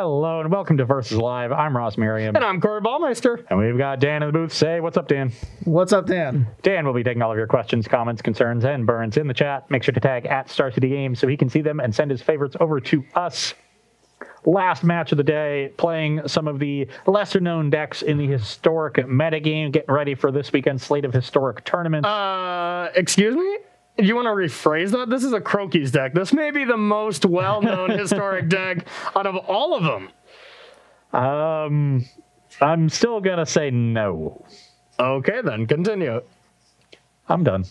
Hello and welcome to Versus Live. I'm Ross Merriam. And I'm Corey Ballmeister. And we've got Dan in the booth. Say, what's up, Dan? What's up, Dan? Dan will be taking all of your questions, comments, concerns, and burns in the chat. Make sure to tag at Star City Games so he can see them and send his favorites over to us. Last match of the day, playing some of the lesser-known decks in the historic metagame, getting ready for this weekend's slate of historic tournaments. Excuse me? You want to rephrase that? This is a Croaky's deck. This may be the most well-known historic deck out of all of them. I'm still going to say no. Okay, then. Continue. I'm done.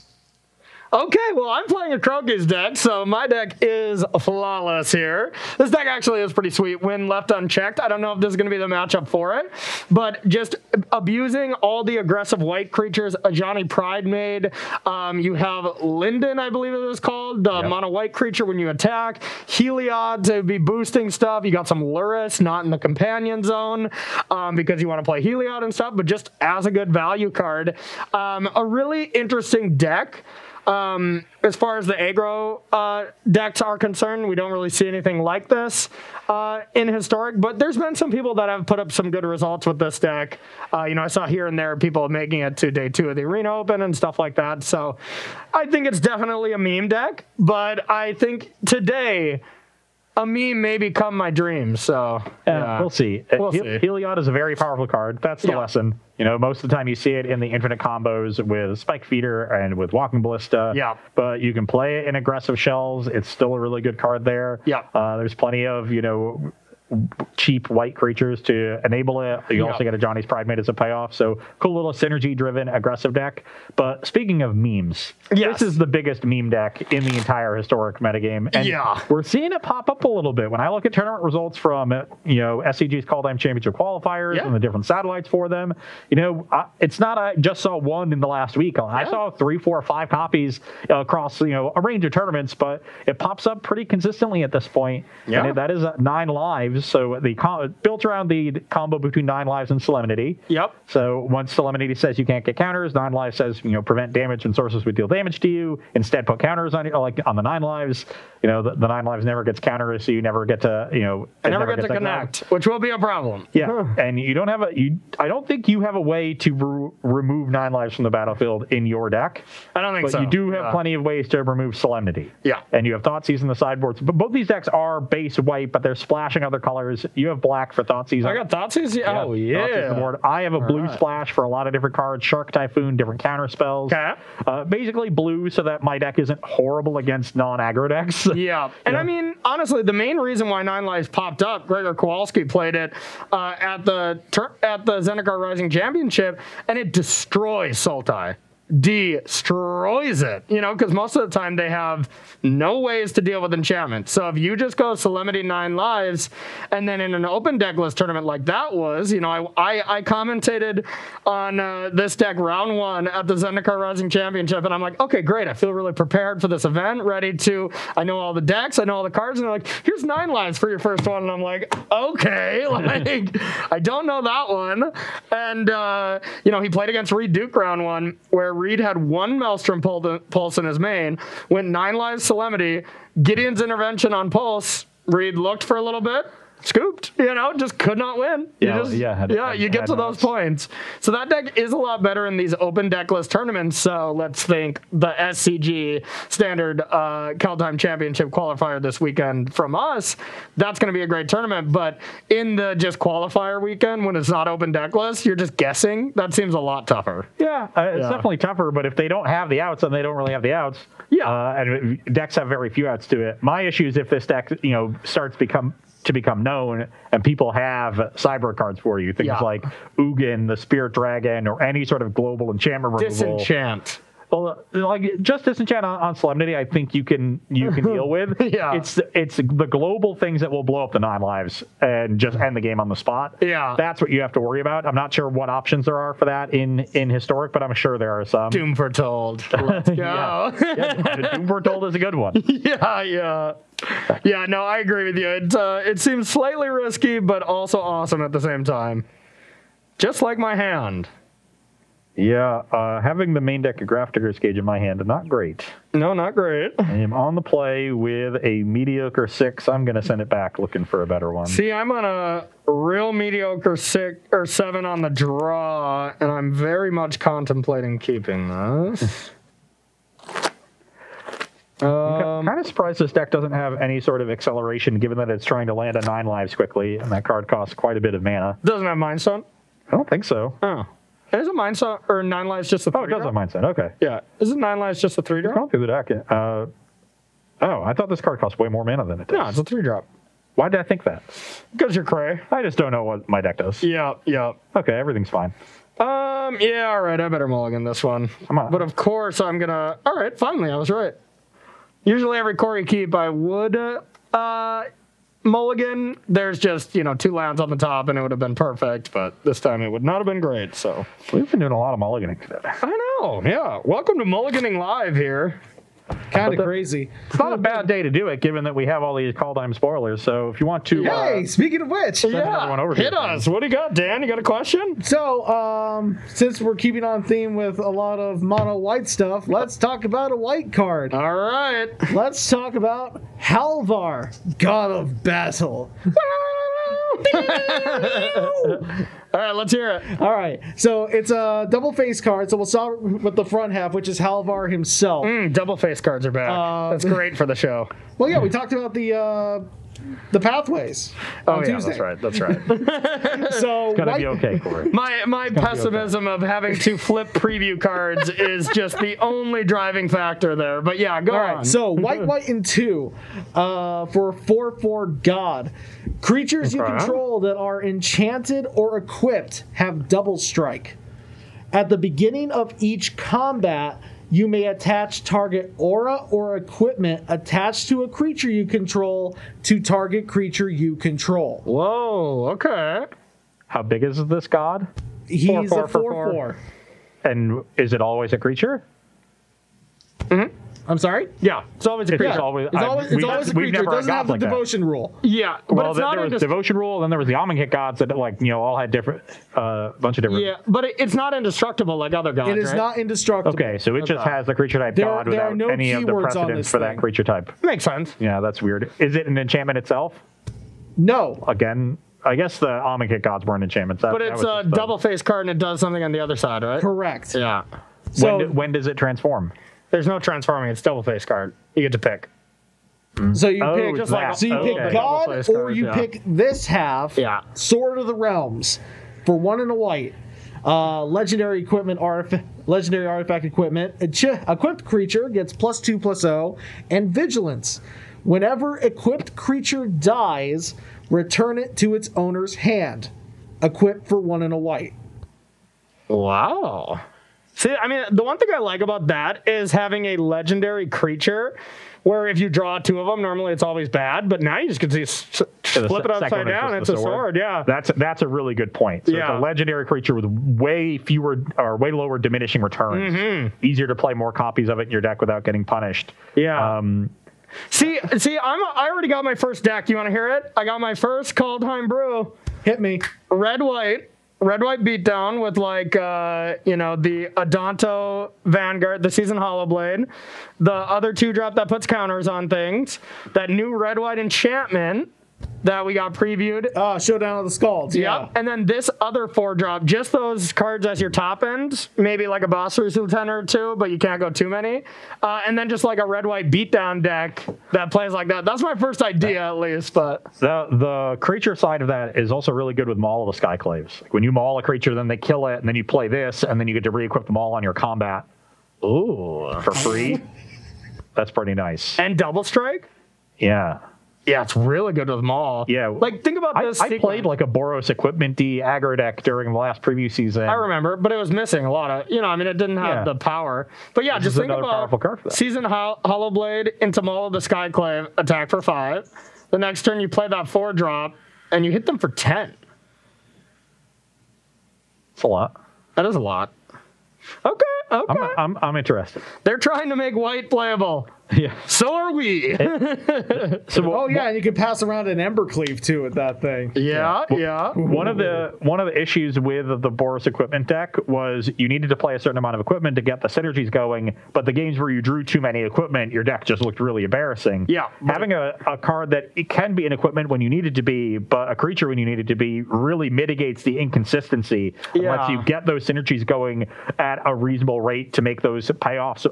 Okay, well, I'm playing a Croaky's deck, so my deck is flawless here. This deck actually is pretty sweet when left unchecked. I don't know if this is going to be the matchup for it, but just abusing all the aggressive white creatures Ajani Pride made. You have Linden, I believe it was called, the mono white creature when you attack. Heliod to be boosting stuff. You got some Luris, not in the companion zone, because you want to play Heliod and stuff, but just as a good value card. A really interesting deck. As far as the aggro decks are concerned, we don't really see anything like this in historic, but there's been some people that have put up some good results with this deck. I saw here and there people making it to day 2 of the Arena Open and stuff like that. So I think it's definitely a meme deck, but I think today a meme may become my dream. So we'll see. Heliod is a very powerful card. That's the lesson. Most of the time you see it in the infinite combos with Spike Feeder and with Walking Ballista. Yeah. But you can play it in aggressive shells. It's still a really good card there. Yeah. There's plenty of, cheap white creatures to enable it. You also get a Johnny's Pride made as a payoff. So cool little synergy-driven aggressive deck. But speaking of memes, this is the biggest meme deck in the entire historic metagame. And we're seeing it pop up a little bit. When I look at tournament results from, SCG's Call Time Championship qualifiers and the different satellites for them, it's not I just saw one in the last week. I saw 3, 4, 5 copies across, a range of tournaments, but it pops up pretty consistently at this point. Yeah. And that is 9 lives. So built around the combo between 9 lives and Solemnity. Yep. So once Solemnity says you can't get counters, 9 lives says prevent damage and sources would deal damage to you. Instead, put counters on on the 9 lives. The 9 lives never gets counters, so you never get to never get to connect, which will be a problem. Yeah, and you don't have I don't think you have a way to remove 9 lives from the battlefield in your deck. I don't think so. But you do have plenty of ways to remove Solemnity. Yeah, and you have Thoughtseize in the sideboards. But both these decks are base white, but they're splashing other colors. You have black for Thoughtseize. I got Thoughtseize? Yeah. Oh, yeah. Thoughtseize the board. I have a blue splash for a lot of different cards. Shark Typhoon, different counter spells. Okay. Basically blue so that my deck isn't horrible against non-aggro decks. Yeah. And I mean, honestly, the main reason why 9 lives popped up, Gregor Kowalski played it at the Zendikar Rising Championship, and it destroys Sultai. Destroys it, because most of the time they have no ways to deal with enchantment. So if you just go Solemnity 9 lives, and then in an open deck list tournament like that was, I commentated on this deck round 1 at the Zendikar Rising Championship, and I'm like, okay, great, I feel really prepared for this event, I know all the decks, I know all the cards, and they're like, here's 9 lives for your first one, and I'm like, okay, I don't know that one. And he played against Reed Duke round 1, where Reed had 1 Maelstrom Pulse in his main, went 9 lives Solemnity, Gideon's Intervention on Pulse, Reed looked for a little bit, scooped, just could not win. You get to those points. So that deck is a lot better in these open deck list tournaments. So let's think the SCG standard Kaldheim Championship qualifier this weekend from us. That's going to be a great tournament. But in the just qualifier weekend, when it's not open deck list, you're just guessing. That seems a lot tougher. Yeah, it's definitely tougher. But if they don't have the outs, then they don't really have the outs. Yeah, and decks have very few outs to it. My issue is if this deck, starts to become known and people have cyber cards for you, things like Ugin, the Spirit Dragon, or any sort of global enchantment removal. Disenchant. Well, just Disenchant on Solemnity, I think you can deal with. It's the global things that will blow up the 9 lives and just end the game on the spot. Yeah, that's what you have to worry about. I'm not sure what options there are for that in historic, but I'm sure there are some. Doom Foretold. Let's go. Doom Foretold is a good one. Yeah, no, I agree with you. It seems slightly risky, but also awesome at the same time. Just like my hand. Yeah, having the main deck of Grafdigger's Cage in my hand, not great. No, not great. I am on the play with a mediocre 6. I'm going to send it back looking for a better one. See, I'm on a real mediocre 6 or 7 on the draw, and I'm very much contemplating keeping this. I'm kind of surprised this deck doesn't have any sort of acceleration, given that it's trying to land a 9 lives quickly, and that card costs quite a bit of mana. Doesn't have Mind Stone? I don't think so. Oh. Is it Mind Stone or 9 lives just a 3 Oh, it does have Mind Stone. Okay. Yeah. Is it 9 lives just a 3 drop? Going through the deck. I thought this card cost way more mana than it does. No, it's a 3 drop. Why did I think that? Because you're cray. I just don't know what my deck does. Yeah. Okay, everything's fine. Yeah, all right, I better mulligan this one. Come on. But of course I'm gonna, all right, finally, I was right. Usually every core you keep, I would mulligan. There's just, 2 lands on the top and it would have been perfect, but this time it would not have been great, so. We've been doing a lot of mulliganing today. I know, yeah. Welcome to Mulliganing Live here. Kind of crazy. It's not a bad day to do it, given that we have all these call time spoilers. So if you want to, Hey, speaking of which, another one over hit here. us. What do you got, Dan? You got a question? so since we're keeping on theme with a lot of mono white stuff, let's talk about a white card. All right. Let's talk about Halvar, God of Battle. All right, let's hear it. All right, so it's a double face card. So we'll start with the front half, which is Halvar himself. Double face cards are back. That's great for the show. Well, yeah, we talked about the pathways on Tuesday. That's right. So It's gonna be okay, Corey. My pessimism of having to flip preview cards is just the only driving factor there. But yeah, go on. So white, and 2 for 4/4 God. Creatures you control that are enchanted or equipped have double strike. At the beginning of each combat, you may attach target aura or equipment attached to a creature you control to target creature you control. Whoa, okay. How big is this god? He's 4/4 a for 4/4. And is it always a creature? I'm sorry? Yeah, it's always a creature. It's always, It's always a we've creature. It never had doesn't have gods the like that. devotion rule. Yeah, but Well, it's not there was devotion rule, then there was the Amonkhet gods that all had different, bunch of different. Yeah, but it's not indestructible like other gods. It is right? not indestructible. Okay, so it just has the creature type god there are without no any of the keywords on precedents this for that thing. creature type. Makes sense. Yeah, that's weird. Is it an enchantment itself? No. Again, I guess the Amonkhet gods weren't enchantments. But it's a double face card and it does something on the other side, right? Correct. Yeah. So, when does it transform? There's no transforming. It's double face card. You get to pick. so you Oh, pick just like- so you okay. pick God Double face or cards, you yeah. pick this half. Yeah. Sword of the Realms for 1 and a white. Legendary artifact equipment. Equipped creature gets +2/+0 and vigilance. Whenever equipped creature dies, return it to its owner's hand. Equipped for 1 and a white. Wow. See, I mean, the one thing I like about that is having a legendary creature where if you draw 2 of them, normally it's always bad, but now you just can see flip it upside down, it's a sword, yeah. That's a really good point. So Yeah. it's a legendary creature with way fewer or way lower diminishing returns. Easier to play more copies of it in your deck without getting punished. Yeah. See, I already got my first deck. You want to hear it? I got my first Kaldheim Brew. Hit me. Red white beatdown with the Adanto Vanguard, the Season Hollow Blade, the other 2-drop that puts counters on things, that new red white enchantment that we got previewed. Showdown of the Skalds. Yeah. Yep. And then this other 4-drop, just those cards as your top end, maybe like a Boss Lieutenant or 2, but you can't go too many. And then just like a red-white beatdown deck that plays like that. That's my first idea, at least. But The creature side of that is also really good with Maul of the Skyclaves. Like when you maul a creature, then they kill it, and then you play this, and then you get to re-equip them all on your combat. ooh, For free. That's pretty nice. and double strike. Yeah. Yeah, it's really good with Maul. Yeah. Like, think about this. I played like a Boros Equipment-y aggro deck during the last preview season. I remember, but it was missing a lot of, it didn't have the power. But yeah, This just is think another about powerful card for that. Season Hollow Blade into Maul of the Skyclave, attack for 5. The next turn you play that 4-drop, and you hit them for 10. It's a lot. That is a lot. Okay. I'm interested. They're trying to make white playable. Yeah. So are we. Oh yeah, and you can pass around an Embercleave too with that thing. Yeah. One of the issues with the Boros equipment deck was you needed to play a certain amount of equipment to get the synergies going, but the games where you drew too many equipment, your deck just looked really embarrassing. Yeah. Having a card that it can be an equipment when you need it to be, but a creature when you need it to be, really mitigates the inconsistency and lets you get those synergies going at a reasonable rate to make those payoffs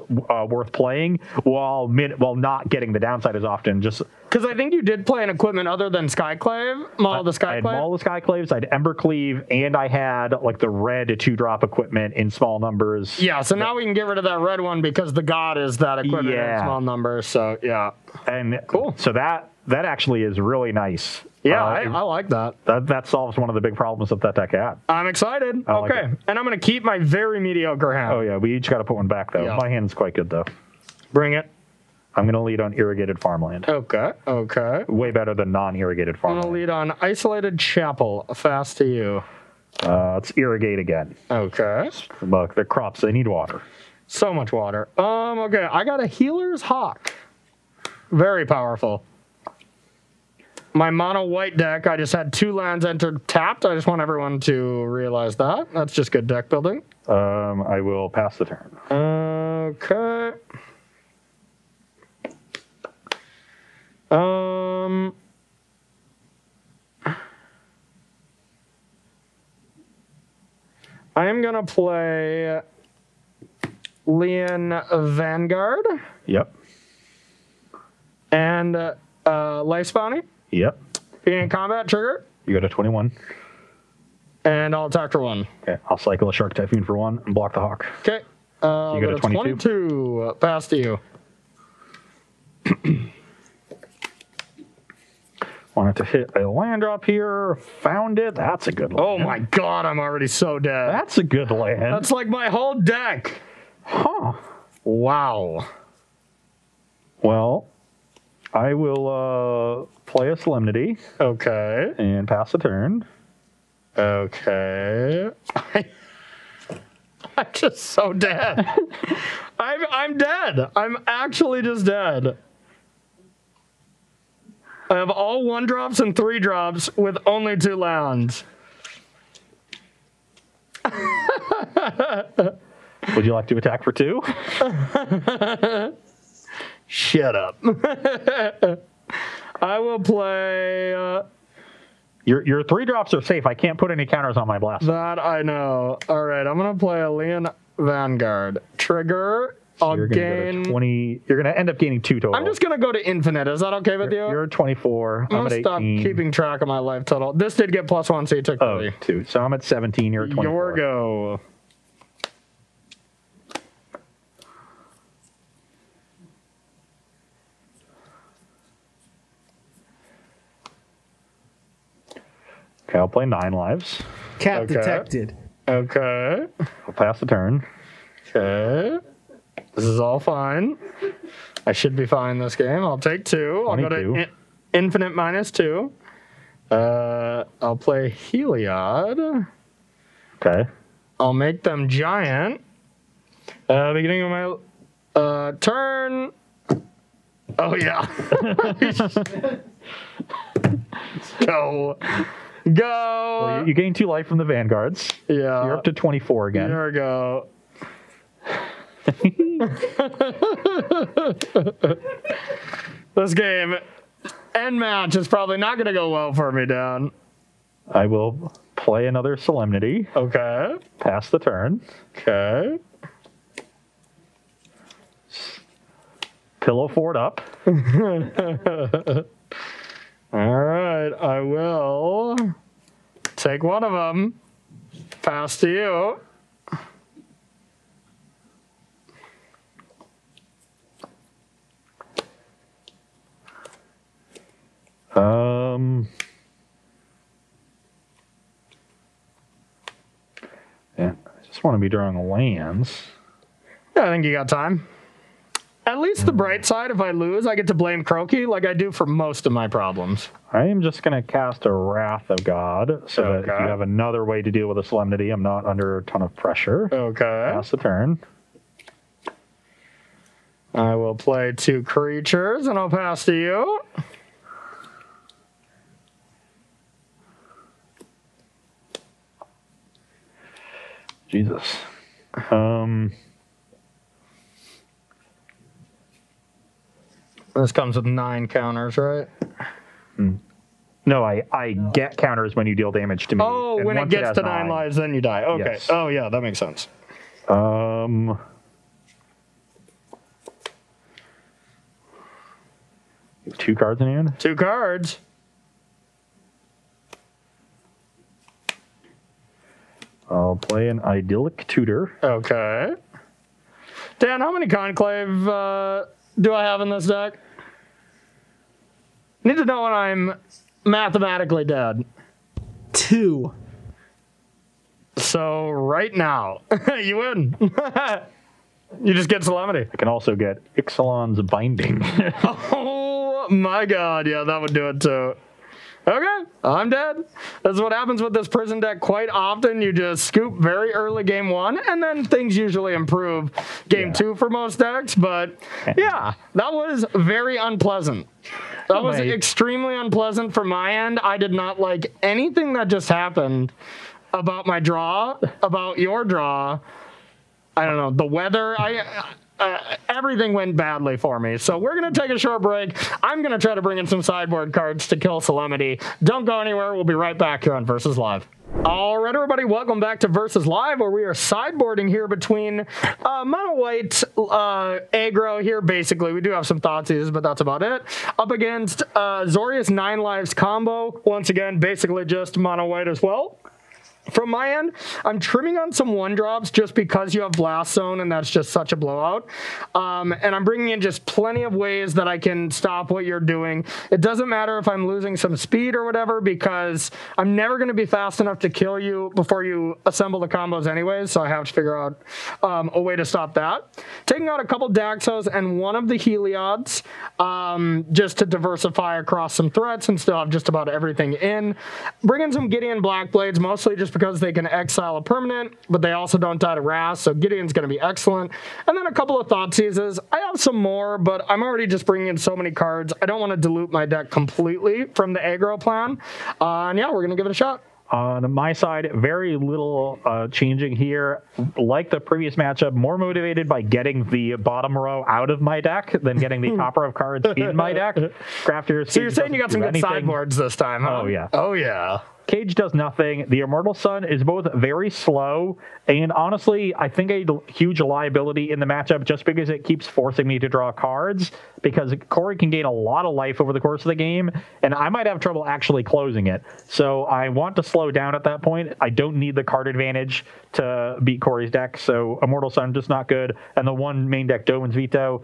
worth playing while not getting the downside as often. Just because I think you did play an equipment other than Skyclave, Maul the Skyclave. I had Maul the Skyclaves, I had Embercleave, and I had like the red 2-drop equipment in small numbers. Yeah, so now we can get rid of that red one because the god is that equipment in small numbers. So yeah, and cool. So that actually is really nice. Yeah, I like that. That solves one of the big problems that deck had. I'm excited. Okay, and I'm going to keep my very mediocre hand. Oh yeah, we each got to put one back though. Yeah. My hand's quite good though. Bring it. I'm going to lead on irrigated farmland. Okay. Way better than non-irrigated farmland. I'm going to lead on isolated chapel. Fast to you. Let's irrigate again. Okay. Look, the crops, they need water. So much water. Okay, I got a Healer's Hawk. Very powerful. My mono white deck, I just had 2 lands entered tapped. I just want everyone to realize that. That's just good deck building. I will pass the turn. Okay. I am going to play Leon Vanguard. Yep. And Life Bounty. Yep. Being in combat, trigger. You go to 21. And I'll attack for 1. Okay, I'll cycle a Shark Typhoon for 1 and block the Hawk. Okay. So you go to 22. Pass to you. Wanted to hit a land drop here. Found it. That's a good land. Oh my god, I'm already so dead. That's a good land. That's like my whole deck. Huh. Wow. Well, I will play a Solemnity. Okay. And pass the turn. Okay. I'm just so dead. I'm dead. I'm actually just dead. I have all 1-drops and 3-drops with only 2 lands. Would you like to attack for 2? Shut up. I will play... Your 3-drops are safe. I can't put any counters on my blast. That I know. All right, I'm going to play a Leon Vanguard. Trigger... I'll gain 20. You're going to end up gaining 2 total. I'm just going to go to infinite. Is that okay with you? You're 24. I'm going to stop keeping track of my life total. This did get +1, so you took 3. 2. So I'm at 17. You're at 24. Your go. Okay, I'll play 9 lives. Cat detected. Okay. I'll pass the turn. Okay. This is all fine. I should be fine this game. I'll take 2. I'll go to infinite -2. I'll play Heliod. Okay. I'll make them giant. Beginning of my turn. Oh, yeah. Go. Well, you gain 2 life from the Vanguards. Yeah. So you're up to 24 again. There we go. This game and match is probably not going to go well for me, Dan. I will play another Solemnity. Okay. Pass the turn. Okay. Pillow Fort up. All right. I will take one of them. Pass to you. Yeah, I just want to be drawing lands. Yeah, I think you got time. At least the bright side, if I lose, I get to blame Croaky like I do for most of my problems. I am just going to cast a Wrath of God, so that if you have another way to deal with a Solemnity, I'm not under a ton of pressure. Okay. Pass the turn. I will play 2 creatures, and I'll pass to you. Jesus. This comes with 9 counters, right? No, I get counters when you deal damage to me. Oh, when it gets to 9 lives, then you die. Okay. Yes. Oh, yeah, that makes sense. You have 2 cards in hand? 2 cards. I'll play an Idyllic Tutor. Okay. Dan, how many Conclave do I have in this deck? Need to know when I'm mathematically dead. 2. So right now, you win. You just get Solemnity. I can also get Ixalan's Binding. Oh my god, yeah, that would do it too. Okay, I'm dead. That's what happens with this prison deck quite often. You just scoop very early game 1, and then things usually improve game 2 for most decks. But yeah, that was very unpleasant. That was extremely unpleasant from my end. I did not like anything that just happened about my draw, about your draw. I don't know, the weather. Everything went badly for me. So we're going to take a short break. I'm going to try to bring in some sideboard cards to kill Solemnity. Don't go anywhere. We'll be right back here on Versus Live. All right, everybody, welcome back to Versus Live, where we are sideboarding here between mono white aggro here, basically. We do have some Thoughtseize, but that's about it. Up against Zorius 9 lives combo. Once again, basically just mono white as well. From my end, I'm trimming on some 1-drops just because you have Blast Zone, and that's just such a blowout. And I'm bringing in just plenty of ways that I can stop what you're doing. It doesn't matter if I'm losing some speed or whatever, because I'm never going to be fast enough to kill you before you assemble the combos anyways, so I have to figure out a way to stop that. Taking out a couple Daxos and one of the Heliods, just to diversify across some threats and still have just about everything in. Bringing some Gideon Blackblades, mostly just because they can exile a permanent, but they also don't die to Wrath, so Gideon's going to be excellent. And then a couple of Thoughtseizes. I have some more, but I'm already just bringing in so many cards. I don't want to dilute my deck completely from the aggro plan. And yeah, we're going to give it a shot. On my side, very little changing here. Like the previous matchup, more motivated by getting the bottom row out of my deck than getting the top row of cards in my deck. Crafters. So you're saying you got some good sideboards this time, huh? Oh, yeah. Oh, yeah. Cage does nothing. The Immortal Sun is both very slow and honestly, I think a huge liability in the matchup just because it keeps forcing me to draw cards, because Corey can gain a lot of life over the course of the game, and I might have trouble actually closing it. So I want to slow down at that point. I don't need the card advantage to beat Corey's deck, so Immortal Sun just not good. And the one main deck, Doman's Veto.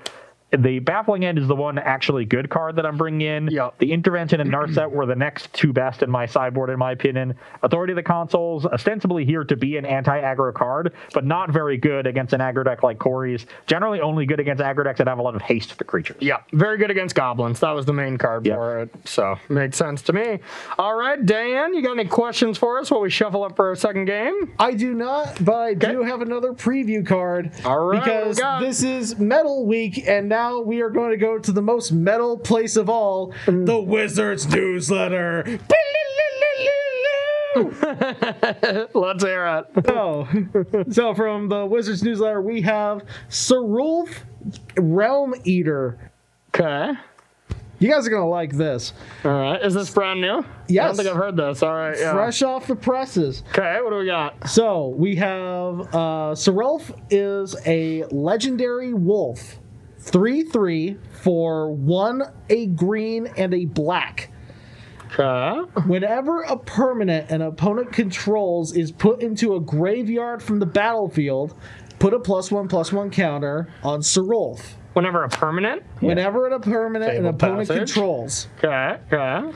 The Baffling End is the one actually good card that I'm bringing in. Yep. The Intervention and Narset were the next 2 best in my sideboard, in my opinion. Authority of the Consoles, ostensibly here to be an anti-aggro card, but not very good against an aggro deck like Corey's. Generally only good against aggro decks that have a lot of haste to creatures. Yeah, very good against goblins. That was the main card for it, so made sense to me. All right, Dan, you got any questions for us while we shuffle up for our second game? I do not, but I do have another preview card. All right, because this is Metal Week, and now we are going to go to the most metal place of all, the Wizards newsletter. Let's hear it. So from the Wizards newsletter, we have Serulf Realm Eater. Okay. You guys are going to like this. All right. Is this brand new? Yes. I don't think I've heard this. All right. Yeah. Fresh off the presses. Okay. What do we got? So we have Serulf is a legendary wolf. 3/3 for 1, a green, and a black. Okay. Whenever a permanent an opponent controls is put into a graveyard from the battlefield, put a +1/+1 counter on Serulf. Whenever a permanent? Whenever a permanent an opponent controls. Okay. Okay.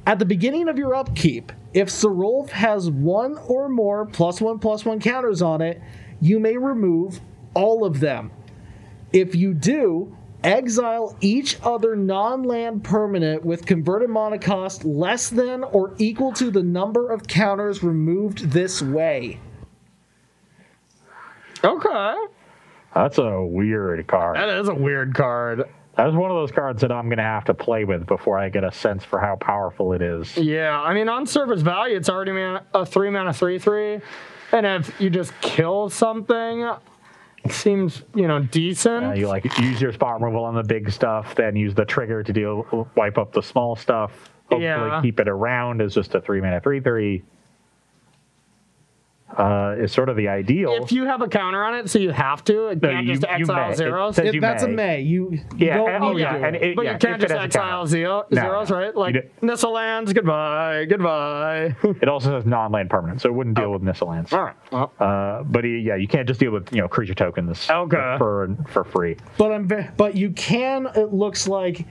At the beginning of your upkeep, if Serulf has 1 or more +1/+1 counters on it, you may remove all of them. If you do, exile each other non-land permanent with converted mana cost less than or equal to the number of counters removed this way. Okay. That's a weird card. That is a weird card. That's one of those cards that I'm going to have to play with before I get a sense for how powerful it is. Yeah, I mean, on surface value, it's already a 3-mana 3/3. And if you just kill something, it seems, decent. You use your spot removal on the big stuff, then use the trigger to wipe up the small stuff. Hopefully keep it around as just a 3-mana 3/3. Is sort of the ideal. If you have a counter on it, so you have to, it can't just exile zeros. That's a may. You don't need to do it. But you can't just exile zeros, right? Like Nissa lands, goodbye. It also has non-land permanent, so it wouldn't deal with Nissa lands. All right. But you can't just deal with creature tokens for free. But you can. It looks like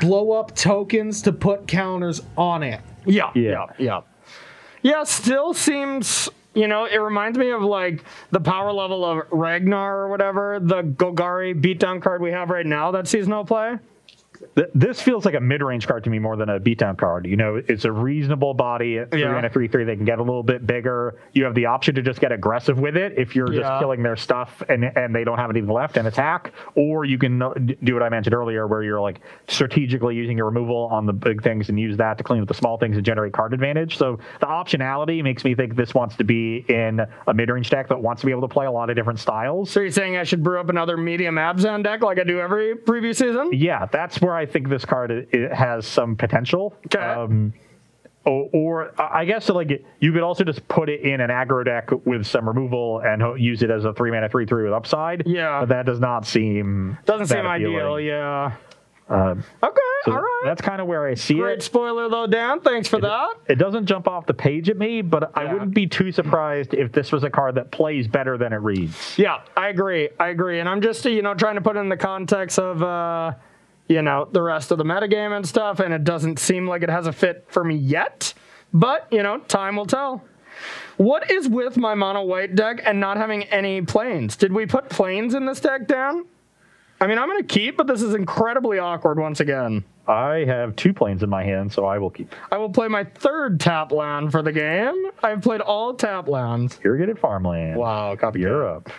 blow up tokens to put counters on it. Yeah. Still seems. It reminds me of like the power level of Ragnar or whatever, the Golgari beatdown card we have right now that sees no play. This feels like a mid-range card to me more than a beatdown card. It's a reasonable body at 3-mana 3/3. They can get a little bit bigger. You have the option to just get aggressive with it if you're just killing their stuff and they don't have anything left and attack. Or you can do what I mentioned earlier where you're like strategically using your removal on the big things and use that to clean up the small things and generate card advantage. So the optionality makes me think this wants to be in a mid-range deck that wants to be able to play a lot of different styles. So you're saying I should brew up another medium Abzan deck like I do every preview season? Yeah, that's where I think this card it has some potential. Okay. Or I guess you could also just put it in an aggro deck with some removal and use it as a 3-mana 3/3 with upside. Yeah. But that does not seem ideal. Yeah. Okay, all right. That's kind of where I see it. Great spoiler though, Dan. Thanks for that. It doesn't jump off the page at me, but I wouldn't be too surprised if this was a card that plays better than it reads. Yeah, I agree. And I'm just trying to put it in the context of the rest of the metagame and stuff, and it doesn't seem like it has a fit for me yet. But, time will tell. What is with my mono white deck and not having any planes? Did we put planes in this deck, Dan? I mean, I'm going to keep, but this is incredibly awkward once again. I have 2 planes in my hand, so I will keep. I will play my 3rd tap land for the game. I've played all tap lands. Irrigated farmland. Wow, copy. You're up.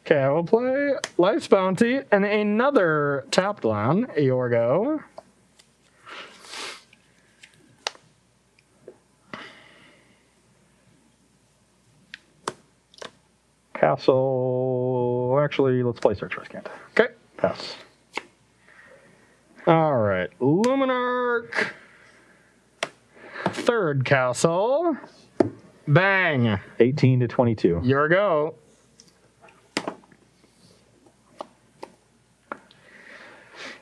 Okay, I will play Life's Bounty and another tapped land, your go. Castle. Actually, let's play Search for Scant. Okay. Pass. All right. Luminarch. 3rd castle. Bang. 18 to 22. Your go.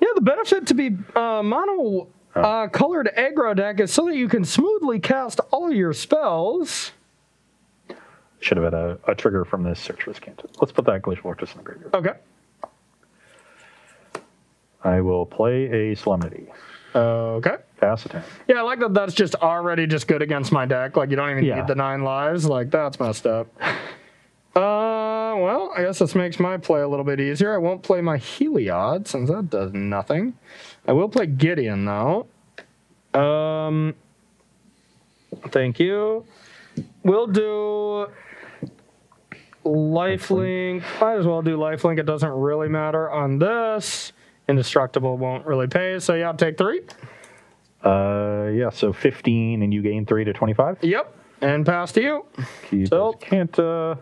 Yeah, the benefit to be mono colored aggro deck is so that you can smoothly cast all your spells. Should have had a trigger from this Search for Scant. Let's put that Glacial Fortress in the graveyard. Okay. I will play a Solemnity. Okay. Pass the turn. Yeah, I like that that's just already just good against my deck. Like, you don't even need the 9 lives. Like, that's messed up. Well, I guess this makes my play a little bit easier. I won't play my Heliod, since that does nothing. I will play Gideon, though. Thank you. We'll do Lifelink. Might as well do Lifelink. It doesn't really matter on this. Indestructible won't really pay, so yeah, I'll take 3. Yeah, so 15 and you gain 3 to 25? Yep, and pass to you. Keep Canta.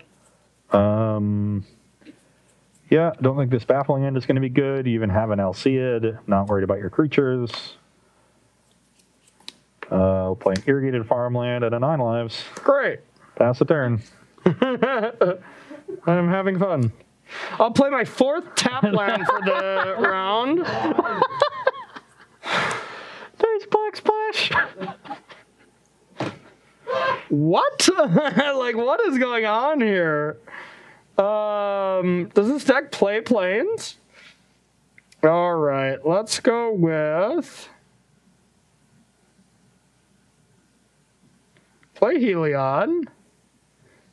Yeah, don't think this Baffling End is going to be good. You even have an Alseid. Not worried about your creatures. I'll play an Irrigated Farmland at a 9 lives. Great. Pass the turn. I'm having fun. I'll play my 4th tap land for the round. Nice Black Splash. What? Like, what is going on here? Does this deck play planes? All right, let's go with... Play Heliod.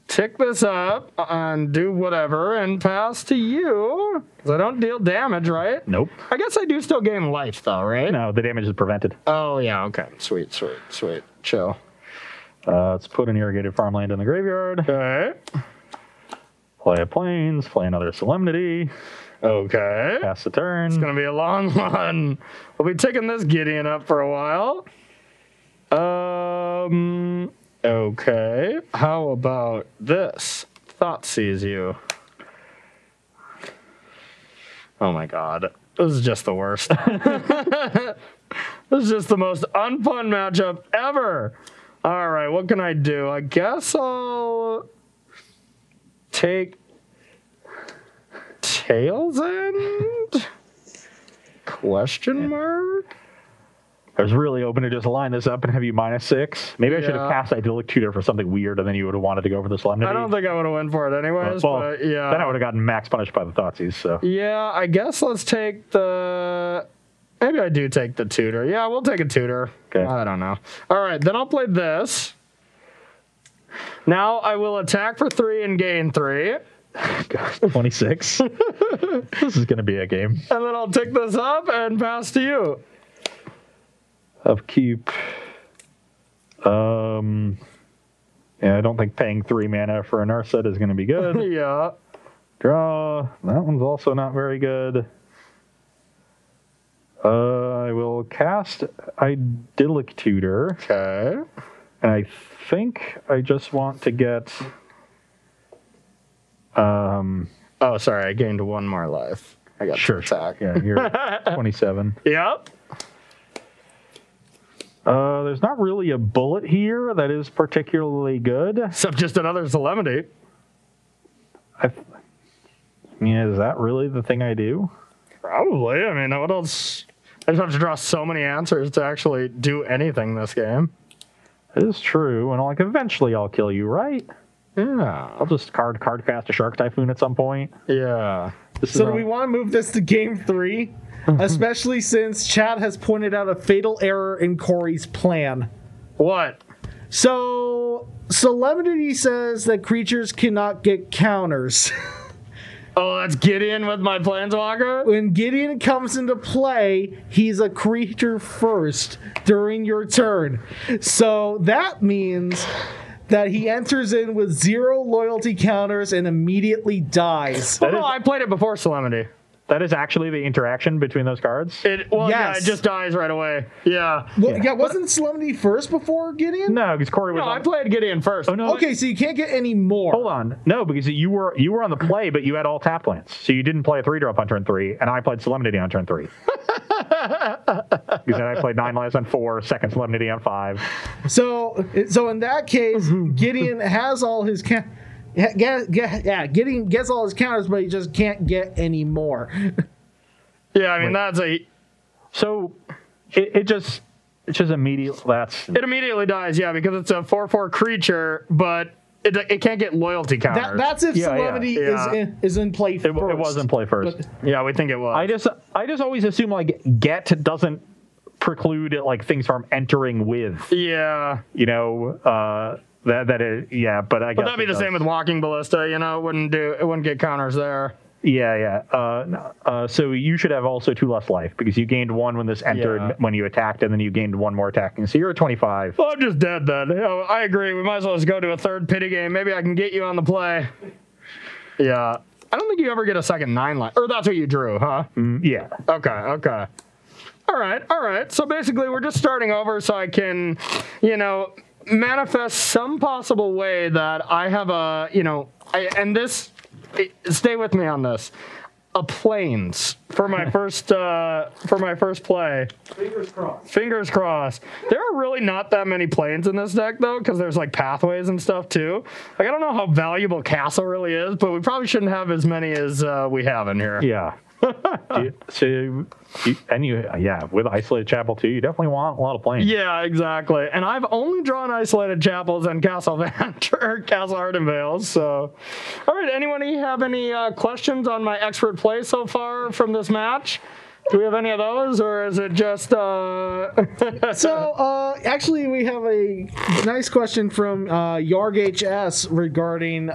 Tick this up and do whatever and pass to you. Because I don't deal damage, right? Nope. I guess I do still gain life, though, right? No, the damage is prevented. Oh, yeah, okay. Sweet. Chill. Let's put an Irrigated Farmland in the graveyard. Okay. Play a Plains, play another Solemnity. Okay. Pass the turn. It's going to be a long one. We'll be taking this Gideon up for a while. Okay. How about this? Thought sees you. Oh my god. This is just the worst. This is just the most unfun matchup ever. Alright, what can I do? I guess I'll take Tails End? Question mark? I was really hoping to just line this up and have you -6. Maybe I should have cast Idyllic Tutor for something weird, and then you would have wanted to go for the Solemnity. I don't think I would have went for it anyways, but yeah. Then I would have gotten max punished by the Thoughtseize, so. Yeah, I guess let's take the... Maybe I do take the Tutor. Yeah, we'll take a Tutor. Okay. I don't know. All right, then I'll play this. Now I will attack for 3 and gain 3. God, 26. This is going to be a game. And then I'll take this up and pass to you. Upkeep. Yeah, I don't think paying 3 mana for an Urset is going to be good. Yeah. Draw. That one's also not very good. I will cast Idyllic Tutor. Okay. And I think I just want to get... Oh, sorry, I gained 1 more life. I got sure. attack. Yeah, you're 27. Yep. There's not really a bullet here that is particularly good. Except just another Solemnity. I mean, is that really the thing I do? Probably. I mean, what else? I just have to draw so many answers to actually do anything this game. It is true, and like eventually I'll kill you, right? Yeah. I'll just card cast a Shark Typhoon at some point. Yeah. So do we want to move this to game 3? Especially since Chad has pointed out a fatal error in Corey's plan. What? So, Solemnity says that creatures cannot get counters. Oh, that's Gideon with my Planeswalker? When Gideon comes into play, he's a creature first during your turn. So that means that he enters in with 0 loyalty counters and immediately dies. Oh, no, I played it before Solemnity. That is actually the interaction between those cards? Yeah, it just dies right away. Yeah. Well, yeah, wasn't Solemnity first before Gideon? No, because Corey was I played Gideon first. Oh, no. Okay, so you can't get any more. Hold on. No, because you were on the play, but you had all tap lands. So you didn't play a 3-drop on turn 3, and I played Solemnity on turn 3. Because then I played 9 lands on 4, second Solemnity on 5. So in that case, Gideon has all his Gideon gets all his counters, but he just can't get any more. Yeah, I mean that's a. So it just immediately It immediately dies, yeah, because it's a 4/4 creature, but it can't get loyalty counters. That's if Solemnity is in play first. It was in play first. Yeah, we think it was. I just always assume like get doesn't preclude like things from entering with. Yeah. You know, but I guess that'd be the same with Walking Ballista, you know, it wouldn't get counters there. Yeah. So you should have also 2 less life because you gained 1 when this entered when you attacked, and then you gained 1 more attacking. So you're at 25. Well, I'm just dead then. I agree. We might as well just go to a 3rd pity game. Maybe I can get you on the play. Yeah. I don't think you ever get a second 9 life. Or that's what you drew, huh? Yeah. Okay. All right. So basically, we're just starting over so I can, manifest some possible way that I have stay with me on this. A Plains for my first play. Fingers crossed. There are really not that many Plains in this deck though, because there's like pathways and stuff too. Like I don't know how valuable Castle really is, but we probably shouldn't have as many as we have in here. Yeah. With Isolated Chapel too, you definitely want a lot of Plains. Yeah, exactly. And I've only drawn Isolated Chapels and Castle Ardenvale. So, all right. Anyone have any questions on my expert play so far from this match? Do we have any of those, or is it just? So, actually, we have a nice question from Yarg HS regarding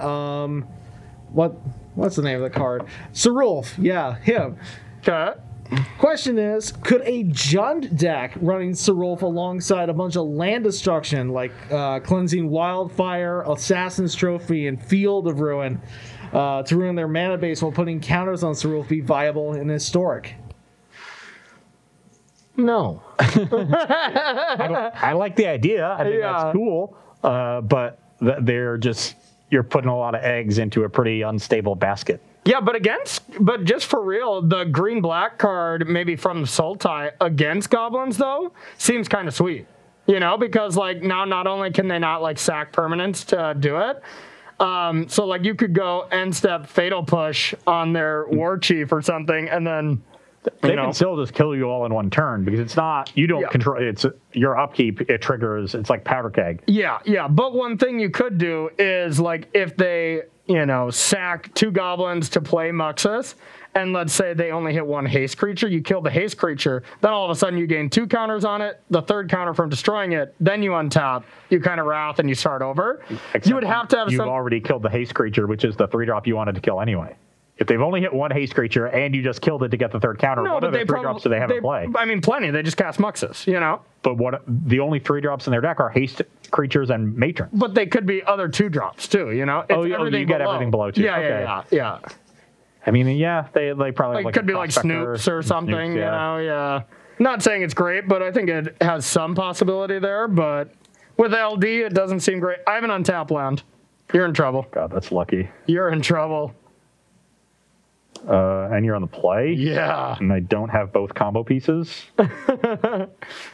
What's the name of the card? Cerulf. Yeah, him. Okay. Question is, could a Jund deck running Cerulf alongside a bunch of land destruction like Cleansing Wildfire, Assassin's Trophy, and Field of Ruin to ruin their mana base while putting counters on Cerulf be viable in Historic? No. I like the idea. I think that's cool. But they're just, you're putting a lot of eggs into a pretty unstable basket. Yeah, but just for real, the green-black card, maybe from Sultai against goblins, though, seems kind of sweet. You know, because, like, now not only can they not, like, sack permanents to do it, so, like, you could go end-step Fatal Push on their War Chief or something, and then... They can still just kill you all in one turn, because it's not, you don't control, it's your upkeep, it triggers, it's like powder keg. Yeah, but one thing you could do is, like, if they, you know, sack 2 goblins to play Muxus, and let's say they only hit 1 haste creature, you kill the haste creature, then all of a sudden you gain 2 counters on it, the 3rd counter from destroying it, then you untap, you kind of wrath, and you start over. Except you would have to have You've already killed the haste creature, which is the 3-drop you wanted to kill anyway. If they've only hit 1 haste creature and you just killed it to get the 3rd counter, what other 3-drops do they have in play? I mean, plenty. They just cast Muxus, you know? But the only 3-drops in their deck are haste creatures and matrons. But they could be other 2-drops too, you know? You get everything below too. Yeah. I mean, they probably like could be like Snoops or something, Snoops, you know? Yeah. Not saying it's great, but I think it has some possibility there. But with LD, it doesn't seem great. I have an untap land. You're in trouble. God, that's lucky. You're in trouble. And you're on the play? Yeah. And I don't have both combo pieces?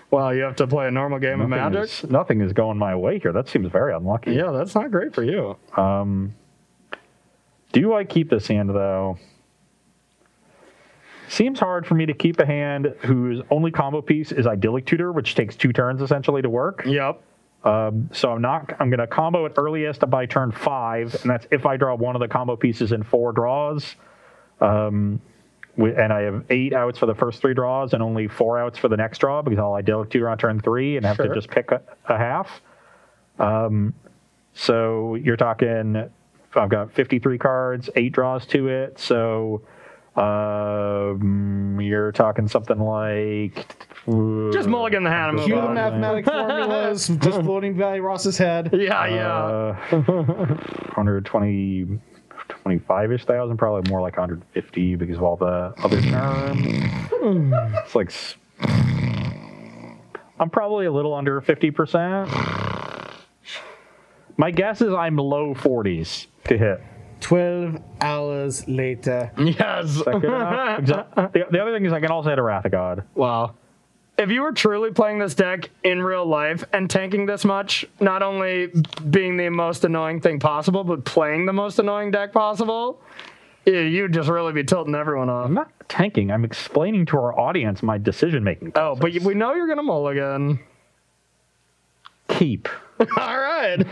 Well, you have to play a normal game of Magic? Nothing is going my way here. That seems very unlucky. Yeah, that's not great for you. Do I keep this hand, though? Seems hard for me to keep a hand whose only combo piece is Idyllic Tutor, which takes 2 turns, essentially, to work. Yep. So I'm going to combo it earliest by turn 5, and that's if I draw one of the combo pieces in 4 draws. And I have 8 outs for the first 3 draws and only 4 outs for the next draw because I'll Idyllic Tutor on turn 3 and have to just pick a half. So you're talking, I've got 53 cards, 8 draws to it. So you're talking something like... Just mulligan the hand. Cue the mathematic formulas, just floating Valley Ross's head. Yeah. 120... 25-ish thousand, probably more like 150 because of all the other terms. It's like I'm probably a little under 50%. My guess is I'm low 40s to hit. 12 hours later. Yes. Is that good enough? The other thing is I can also hit a Wrath of God. Wow. If you were truly playing this deck in real life and tanking this much, not only being the most annoying thing possible, but playing the most annoying deck possible, you'd just really be tilting everyone off. I'm not tanking. I'm explaining to our audience my decision-making process. Oh, but we know you're going to mulligan. Keep. All right.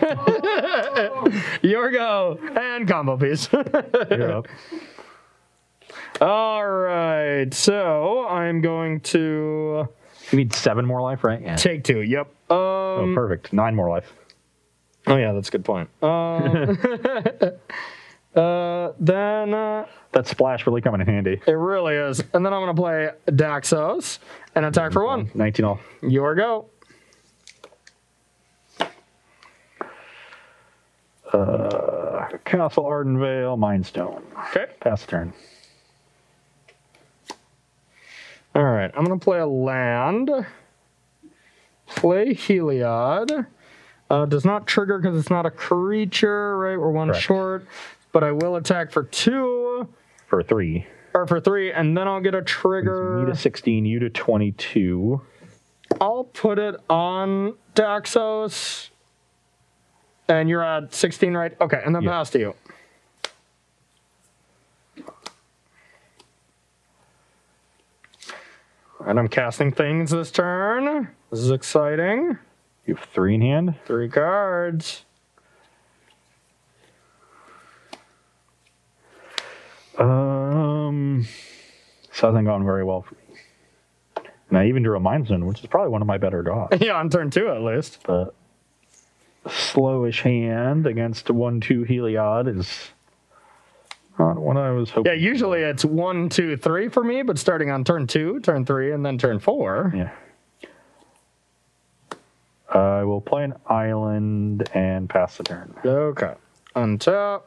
Your go. And combo piece. You're up. All right. So I'm going to... You need 7 more life, right? Yeah. Take 2. Yep. Oh, perfect. 9 more life. Oh, yeah, that's a good point. Then... that splash really coming in handy. It really is. And then I'm going to play Daxos and attack for 1. 19 all. Your go. Castle Ardenvale, Mindstone. Okay. Pass the turn. All right. I'm going to play a land. Play Heliod. Does not trigger because it's not a creature, right? We're 1 short. But I will attack for 2. For 3. Or for 3, and then I'll get a trigger. Me to 16, you to 22. I'll put it on Daxos. And you're at 16, right? Okay, and then pass to you. And I'm casting things this turn. This is exciting. You have 3 in hand? 3 cards. This hasn't gone very well for me. And I even drew a Mindstone, which is probably one of my better draws. Yeah, on turn 2 at least. But slowish hand against a 1/2 Heliod is not what I was hoping. Yeah, usually it's 1, 2, 3 for me, but starting on turn 2, turn 3, and then turn 4. Yeah. I will play an island and pass the turn. Okay. Untap.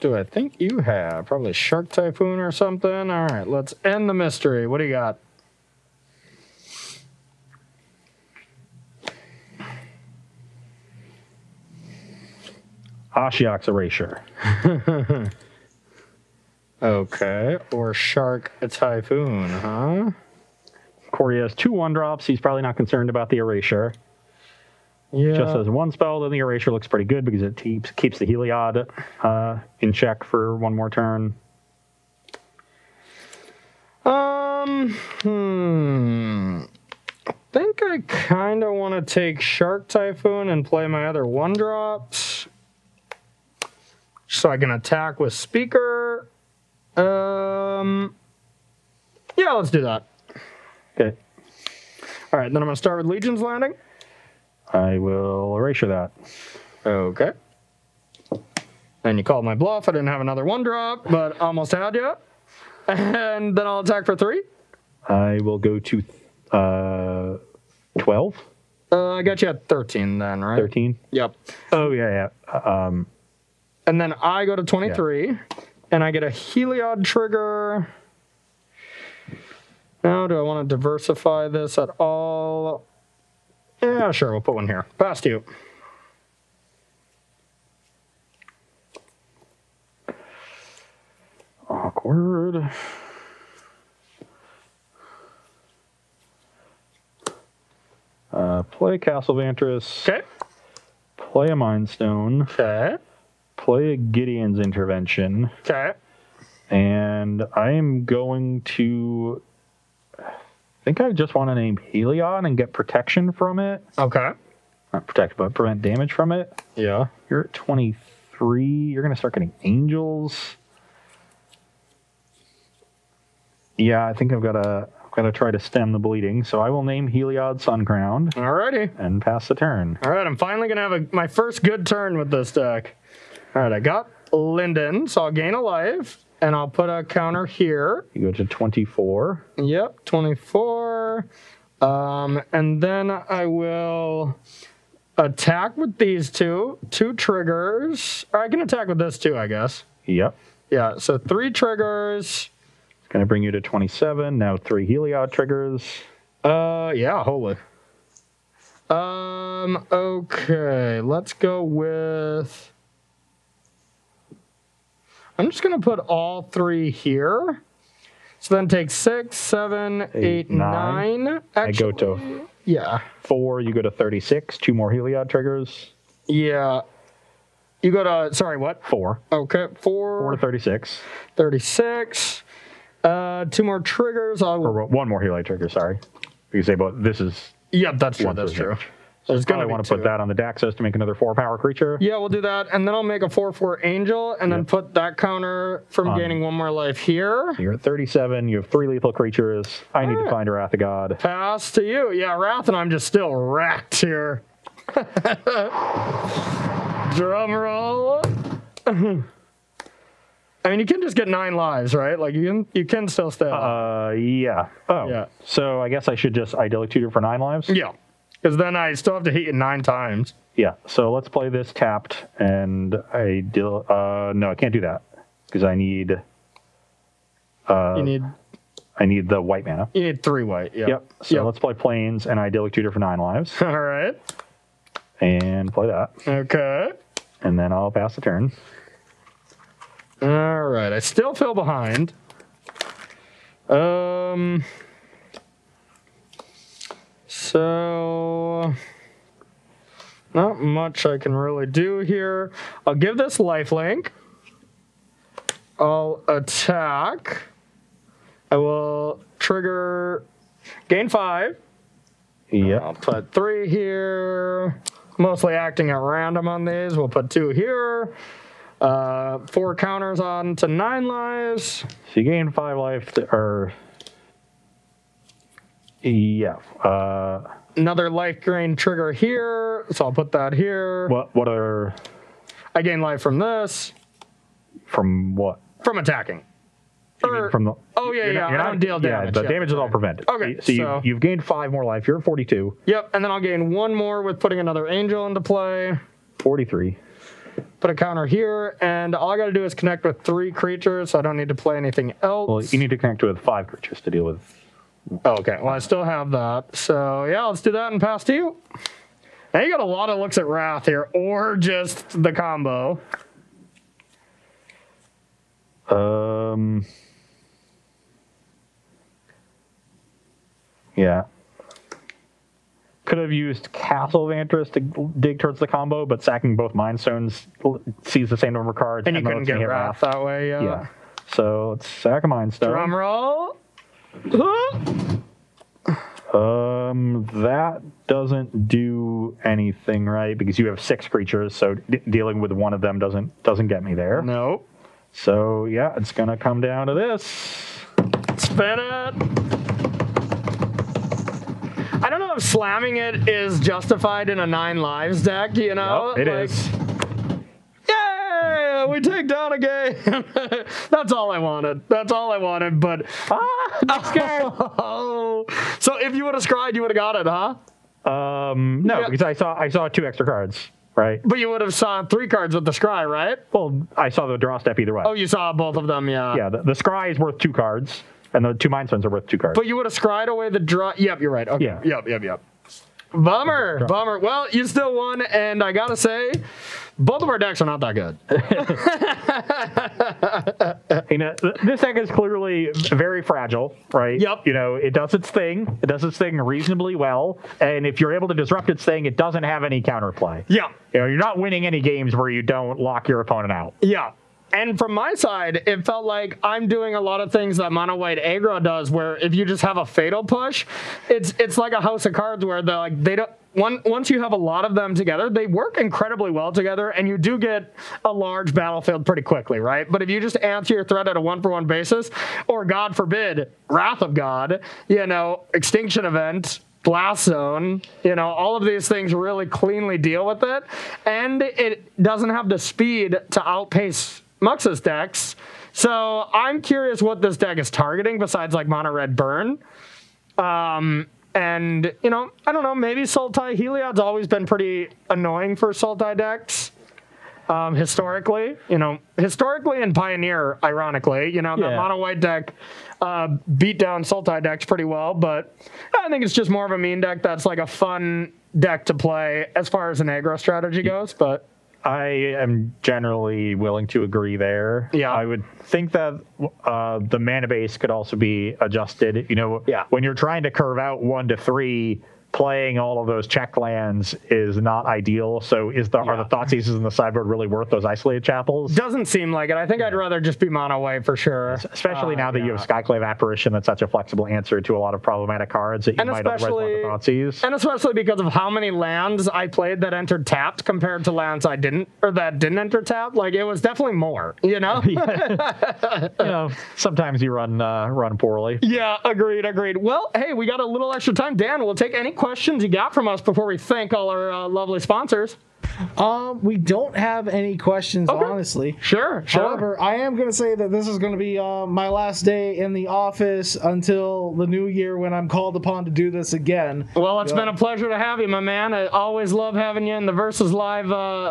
do I think you have? Probably Shark Typhoon or something. All right, let's end the mystery. What do you got? Ashiok's Erasure. Okay, or Shark Typhoon, huh? Corey has 2 1-drops. He's probably not concerned about the Erasure. Yeah. Just as 1 spell, then the Erasure looks pretty good because it keeps the Heliod in check for 1 more turn. I think I kind of want to take Shark Typhoon and play my other 1-drops. So I can attack with Speaker. Yeah, let's do that. Okay. All right, then I'm going to start with Legion's Landing. I will Erasure that. Okay. And you called my bluff. I didn't have another 1-drop, but almost had you. And then I'll attack for 3. I will go to 12. I got you at 13 then, right? 13? Yep. Oh, yeah. And then I go to 23, and I get a Heliod trigger. Now, do I want to diversify this at all? Yeah, sure, we'll put one here. Past you. Awkward. Play Castle Vantress. Okay. Play a Mind Stone. Okay. Play a Gideon's Intervention. Okay. And I am going to... I think I just want to name Heliod and get protection from it. Okay. Not protect, but prevent damage from it. Yeah. You're at 23. You're going to start getting Angels. Yeah, I think I've got to try to stem the bleeding. So I will name Heliod Suncrowned. Alrighty. And pass the turn. All right, I'm finally going to have my first good turn with this deck. All right, I got Linden, so I'll gain a life, and I'll put a counter here. You go to 24. Yep, 24. And then I will attack with these 2 triggers. Or I can attack with this too, I guess. Yep. Yeah, so 3 triggers. It's going to bring you to 27. Now 3 Heliod triggers. Yeah, holy. Okay, let's go with... I'm just going to put all 3 here. So then take 6, 7, 8, 9. Actually, I go to 4. You go to 36. 2 more Heliod triggers. Yeah. You go to, sorry, what? 4. Okay, 4 to 36. 36. 2 more triggers. Or 1 more Heliod trigger, sorry. You say, but this is... Yep, that's true, that's true. So there's going to want to put that on the Daxos to make another 4-power creature. Yeah, we'll do that. And then I'll make a 4/4 Angel, and then put that counter from gaining 1 more life here. So you're at 37. You have 3 lethal creatures. I need to find a Wrath of God. Pass to you. Yeah, Wrath, and I'm just still racked here. Drum roll. I mean, you can just get 9 lives, right? Like, you can still stay alive. Yeah. Oh. Yeah. So I guess I should just Idyllic Tutor for 9 lives? Yeah. Because then I still have to hit you 9 times. Yeah. So let's play this tapped, and no, I can't do that. Because I need... I need the white mana. You need 3 white, yeah. Yep. So let's play Plains and Idyllic Tutor for 9 lives. All right. And play that. Okay. And then I'll pass the turn. All right. I still feel behind. So not much I can really do here. I'll give this lifelink. I'll attack. I will trigger gain 5. Yeah. I'll put 3 here. Mostly acting at random on these. We'll put 2 here. 4 counters on to 9 lives. So you gain 5 life, Another life drain trigger here, so I'll put that here. What are... I gain life from this. From what? From attacking. From the... Oh, yeah, I don't deal damage. Yeah, the damage is all prevented. Okay, so you've gained 5 more life. You're at 42. Yep, and then I'll gain 1 more with putting another angel into play. 43. put a counter here, and all I got to do is connect with 3 creatures, so I don't need to play anything else. Well, you need to connect with 5 creatures to deal with. Oh, okay, well, I still have that. So, yeah, let's do that and pass to you. Now, you got a lot of looks at Wrath here, or just the combo. Yeah. Could have used Castle of Vantress to dig towards the combo, but sacking both Mind Stones sees the same number of cards. And you couldn't get Wrath that way, yeah. So let's sack a Mind Stone. Drum roll. That doesn't do anything, right? Because you have 6 creatures, so dealing with one of them doesn't get me there. Nope. So yeah, it's gonna come down to this. Spin it. I don't know if slamming it is justified in a 9 lives deck, you know? Yep, it is. Yay! We take down a game. That's all I wanted. That's all I wanted, but... Oh. So if you would have scried, you would have got it, huh? No, yeah. Because I saw 2 extra cards, right? But you would have saw 3 cards with the scry, right? Well, I saw the draw step either way. Oh, you saw both of them, yeah. Yeah, the scry is worth 2 cards. And the 2 Mind Stones are worth 2 cards. But you would have scried away the draw. Yep, you're right. Okay. Yeah. Yep. Bummer. Well, you still won, and I gotta say, both of our decks are not that good. You know, this deck is clearly very fragile, right? Yep. You know, it does its thing. It does its thing reasonably well. And if you're able to disrupt its thing, it doesn't have any counterplay. Yeah. You know, you're not winning any games where you don't lock your opponent out. Yeah. And from my side, it felt like I'm doing a lot of things that mono white aggro does, where if you just have a fatal push, it's like a house of cards where they don't. Once you have a lot of them together, they work incredibly well together, and you do get a large battlefield pretty quickly, right? But if you just answer your threat at a 1-for-1 basis, or God forbid, Wrath of God, you know, Extinction Event, Blast Zone, you know, all of these things really cleanly deal with it, and it doesn't have the speed to outpace Muxus decks. So I'm curious what this deck is targeting besides like mono red burn. And, you know, I don't know, maybe Sultai. Heliod's always been pretty annoying for Sultai decks. Historically in Pioneer, ironically, you know, the mono white deck beat down Sultai decks pretty well, but I think it's just more of a mean deck that's like a fun deck to play as far as an aggro strategy goes, but I am generally willing to agree there. Yeah. I would think that the mana base could also be adjusted. You know, when you're trying to curve out 1 to 3, playing all of those check lands is not ideal. So are the Thoughtseizes in the sideboard really worth those isolated chapels? Doesn't seem like it. I think I'd rather just be mono white for sure. Especially now that you have Skyclave Apparition, that's such a flexible answer to a lot of problematic cards that you might otherwise want the Thoughtseize. And especially because of how many lands I played that entered tapped compared to lands that didn't enter tapped. Like, it was definitely more, you know? You know, sometimes you run poorly. Yeah, agreed. Well, hey, we got a little extra time. Dan, we'll take any questions you got from us before we thank all our lovely sponsors. We don't have any questions, honestly. Sure. However, I am going to say that this is going to be my last day in the office until the new year when I'm called upon to do this again. Well, it's been a pleasure to have you, my man. I always love having you in the Versus Live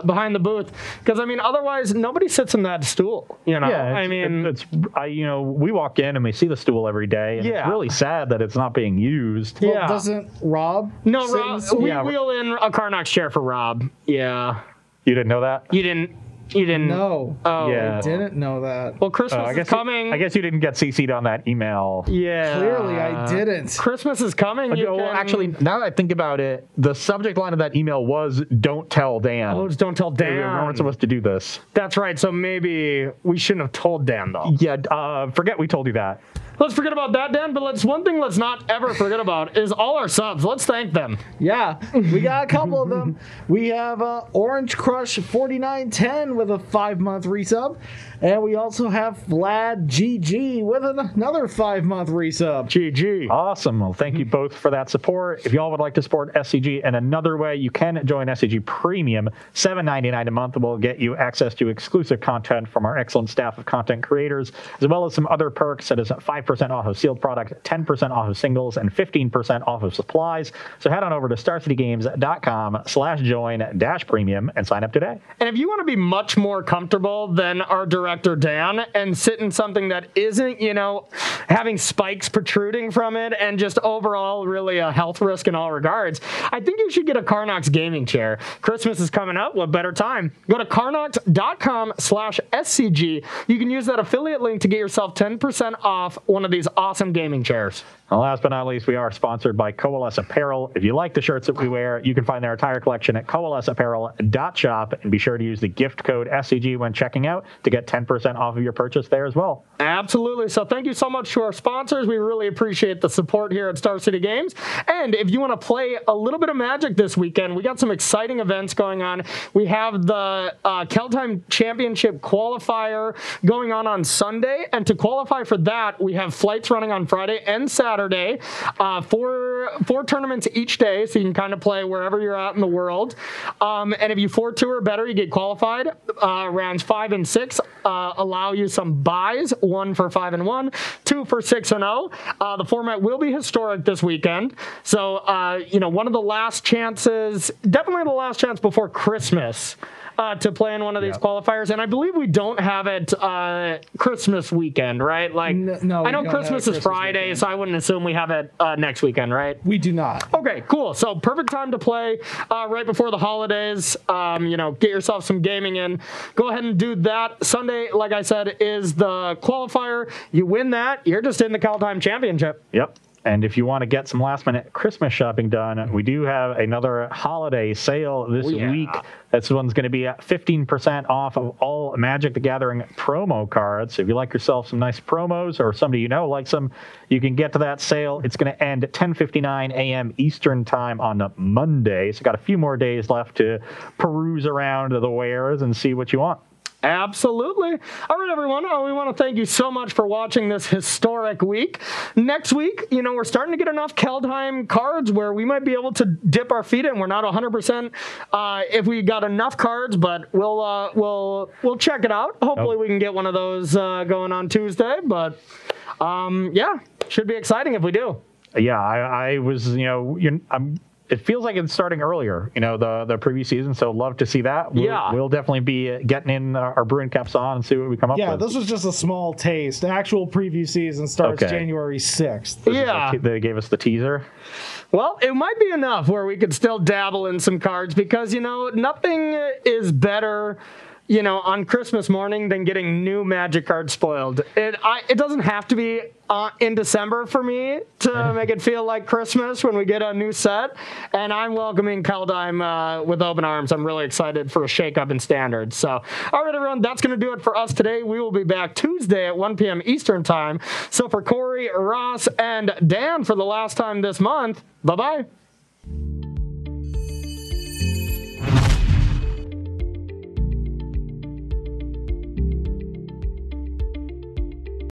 behind the booth, because I mean, otherwise nobody sits in that stool. You know, we walk in and we see the stool every day, and it's really sad that it's not being used. Well, doesn't Rob? No, Rob. We wheel in a Carnox chair for Rob. Yeah. You didn't know that? You didn't. No. Oh, yeah. I didn't know that. Well, Christmas is coming. I guess you didn't get CC'd on that email. Yeah. Clearly, I didn't. Christmas is coming. Actually, now that I think about it, the subject line of that email was "Don't tell Dan." Oh, it's "Don't tell Dan." We weren't supposed to do this. That's right. So maybe we shouldn't have told Dan, though. Yeah. Forget we told you that. Let's forget about that, Dan, but one thing let's not ever forget about is all our subs. Let's thank them. Yeah, we got a couple of them. We have Orange Crush 4910 with a 5-month resub. And we also have Vlad GG with another 5-month resub. GG. Awesome. Well, thank you both for that support. If y'all would like to support SCG in another way, you can join SCG Premium. $7.99 a month will get you access to exclusive content from our excellent staff of content creators, as well as some other perks that is 5% 25% off of sealed product, 10% off of singles, and 15% off of supplies. So head on over to starcitygames.com/join-premium and sign up today. And if you want to be much more comfortable than our director Dan and sit in something that isn't, having spikes protruding from it and just overall really a health risk in all regards, I think you should get a Carnox gaming chair. Christmas is coming up. What better time? Go to carnox.com/SCG. You can use that affiliate link to get yourself 10% off one of these awesome gaming chairs. And last but not least, we are sponsored by Coalesce Apparel. If you like the shirts that we wear, you can find their entire collection at coalesceapparel.shop, and be sure to use the gift code SCG when checking out to get 10% off of your purchase there as well. Absolutely. So thank you so much to our sponsors. We really appreciate the support here at Star City Games. And if you want to play a little bit of Magic this weekend, we got some exciting events going on. We have the Keldheim Championship qualifier going on Sunday. And to qualify for that, we have flights running on Friday and Saturday. Four tournaments each day, so you can kind of play wherever you're at in the world. And if you 4-2 or better, you get qualified. Rounds 5 and 6 allow you some buys, 1 for 5-1, 2 for 6-0. The format will be historic this weekend. So, one of the last chances, definitely the last chance before Christmas, to play in one of these qualifiers, and I believe we don't have it Christmas weekend, right? No, I know Christmas is Friday, weekend. So I wouldn't assume we have it next weekend, right? We do not. Okay, cool. So perfect time to play right before the holidays. Get yourself some gaming in. Go ahead and do that. Sunday, like I said, is the qualifier. You win that, you're just in the Keldheim Championship. Yep. And if you want to get some last-minute Christmas shopping done, we do have another holiday sale this week. This one's going to be at 15% off of all Magic the Gathering promo cards. So if you like yourself some nice promos, or somebody you know likes them, you can get to that sale. It's going to end at 10:59 a.m. Eastern time on Monday. So got a few more days left to peruse around the wares and see what you want. Absolutely. All right, everyone. We want to thank you so much for watching this historic week. Next week, we're starting to get enough Keldheim cards where we might be able to dip our feet in. We're not 100% if we got enough cards, but we'll check it out. Hopefully, we can get one of those going on Tuesday. But should be exciting if we do. Yeah, I was, it feels like it's starting earlier, the preview season, so love to see that. We'll definitely be getting in our brewing caps on and see what we come up with. Yeah, this was just a small taste. The actual preview season starts January 6th. They gave us the teaser. Well, it might be enough where we could still dabble in some cards because, nothing is better on Christmas morning than getting new Magic cards spoiled. It doesn't have to be in December for me to make it feel like Christmas when we get a new set, and I'm welcoming Keldheim with open arms. I'm really excited for a shakeup in standards. So, all right, everyone, that's going to do it for us today. We will be back Tuesday at 1 p.m. Eastern time. So for Corey, Ross, and Dan for the last time this month, bye-bye.